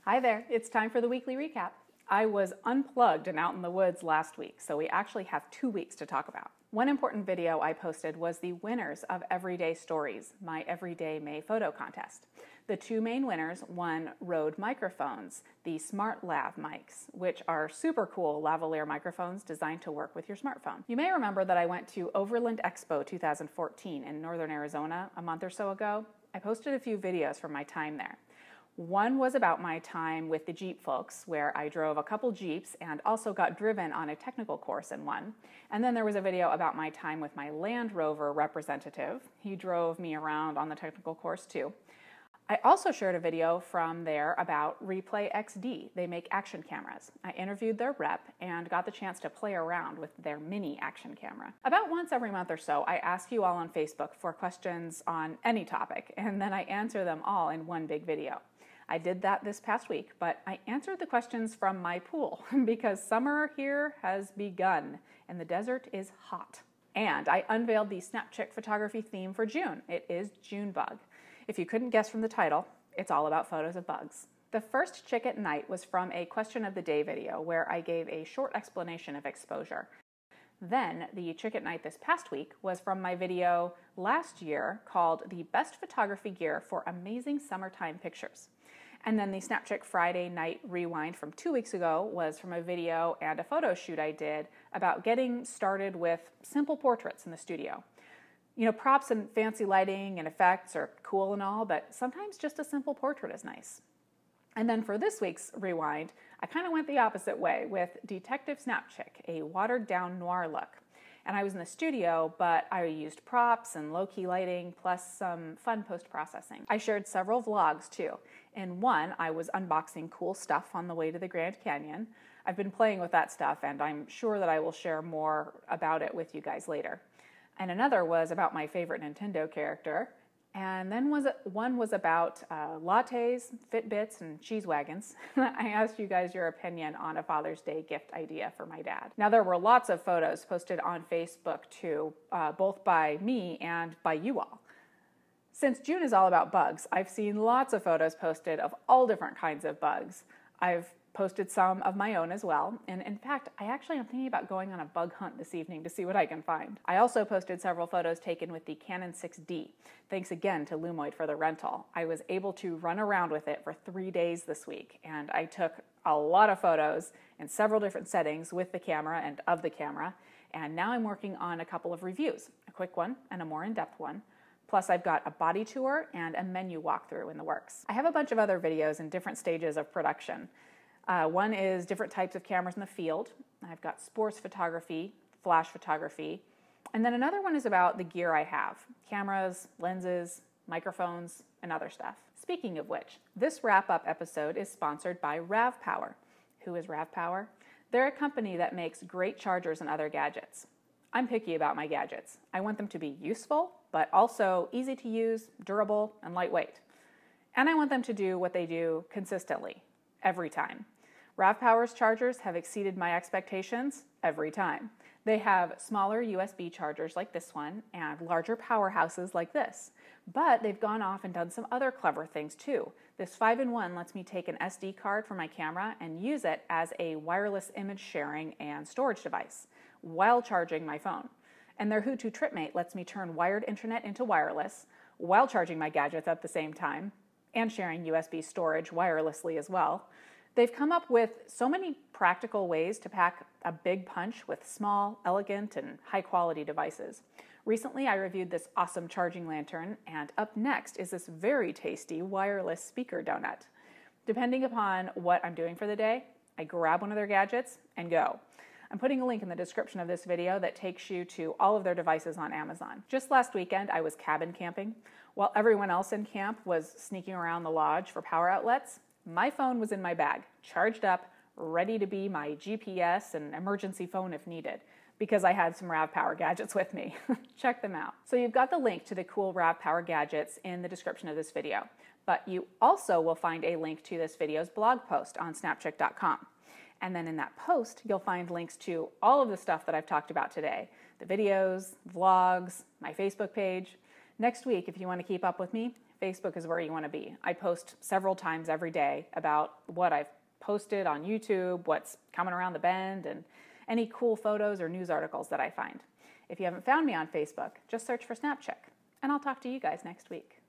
Hi there, it's time for the weekly recap. I was unplugged and out in the woods last week, so we actually have 2 weeks to talk about. One important video I posted was the winners of Everyday Stories, my Everyday May photo contest. The two main winners won Rode microphones, the Smart Lav mics, which are super cool lavalier microphones designed to work with your smartphone. You may remember that I went to Overland Expo 2014 in northern Arizona a month or so ago. I posted a few videos from my time there. One was about my time with the Jeep folks, where I drove a couple Jeeps and also got driven on a technical course in one. And then there was a video about my time with my Land Rover representative. He drove me around on the technical course too. I also shared a video from there about Replay XD. They make action cameras. I interviewed their rep and got the chance to play around with their mini action camera. About once every month or so, I ask you all on Facebook for questions on any topic, and then I answer them all in one big video. I did that this past week, but I answered the questions from my pool because summer here has begun and the desert is hot. And I unveiled the SnapChick photography theme for June. It is Junebug. If you couldn't guess from the title, it's all about photos of bugs. The first chick at night was from a question of the day video where I gave a short explanation of exposure. Then the chick at night this past week was from my video last year called The Best Photography Gear for Amazing Summertime Pictures. And then the SnapChick Friday Night Rewind from 2 weeks ago was from a video and a photo shoot I did about getting started with simple portraits in the studio. You know, props and fancy lighting and effects are cool and all, but sometimes just a simple portrait is nice. And then for this week's Rewind, I kind of went the opposite way with Detective SnapChick, a watered-down noir look. And I was in the studio, but I used props and low-key lighting, plus some fun post-processing. I shared several vlogs, too. In one, I was unboxing cool stuff on the way to the Grand Canyon. I've been playing with that stuff, and I'm sure that I will share more about it with you guys later. And another was about my favorite Nintendo character. And then one was about lattes, Fitbits, and cheese wagons. I asked you guys your opinion on a Father's Day gift idea for my dad. Now, there were lots of photos posted on Facebook too, both by me and by you all. Since June is all about bugs, I've seen lots of photos posted of all different kinds of bugs. I've posted some of my own as well, and in fact, I actually am thinking about going on a bug hunt this evening to see what I can find. I also posted several photos taken with the Canon 6D. Thanks again to Lumoid for the rental. I was able to run around with it for 3 days this week, and I took a lot of photos in several different settings with the camera and of the camera, and now I'm working on a couple of reviews, a quick one and a more in-depth one. Plus, I've got a body tour and a menu walkthrough in the works. I have a bunch of other videos in different stages of production. One is different types of cameras in the field. I've got sports photography, flash photography, and then another one is about the gear I have, cameras, lenses, microphones, and other stuff. Speaking of which, this wrap-up episode is sponsored by RAVPower. Who is RAVPower? They're a company that makes great chargers and other gadgets. I'm picky about my gadgets. I want them to be useful, but also easy to use, durable, and lightweight. And I want them to do what they do consistently, every time. RAVPower's chargers have exceeded my expectations every time. They have smaller USB chargers like this one and larger powerhouses like this. But they've gone off and done some other clever things too. This 5-in-1 lets me take an SD card from my camera and use it as a wireless image sharing and storage device while charging my phone. And their Hutu TripMate lets me turn wired internet into wireless while charging my gadgets at the same time and sharing USB storage wirelessly as well. They've come up with so many practical ways to pack a big punch with small, elegant, and high-quality devices. Recently, I reviewed this awesome charging lantern, and up next is this very tasty wireless speaker donut. Depending upon what I'm doing for the day, I grab one of their gadgets and go. I'm putting a link in the description of this video that takes you to all of their devices on Amazon. Just last weekend, I was cabin camping. While everyone else in camp was sneaking around the lodge for power outlets, my phone was in my bag, charged up, ready to be my GPS and emergency phone if needed, because I had some RAVPower gadgets with me. Check them out. So you've got the link to the cool RAVPower gadgets in the description of this video, but you also will find a link to this video's blog post on snapchick.com. And then in that post, you'll find links to all of the stuff that I've talked about today, the videos, vlogs, my Facebook page. Next week, if you want to keep up with me, Facebook is where you want to be. I post several times every day about what I've posted on YouTube, what's coming around the bend, and any cool photos or news articles that I find. If you haven't found me on Facebook, just search for SnapChick, and I'll talk to you guys next week.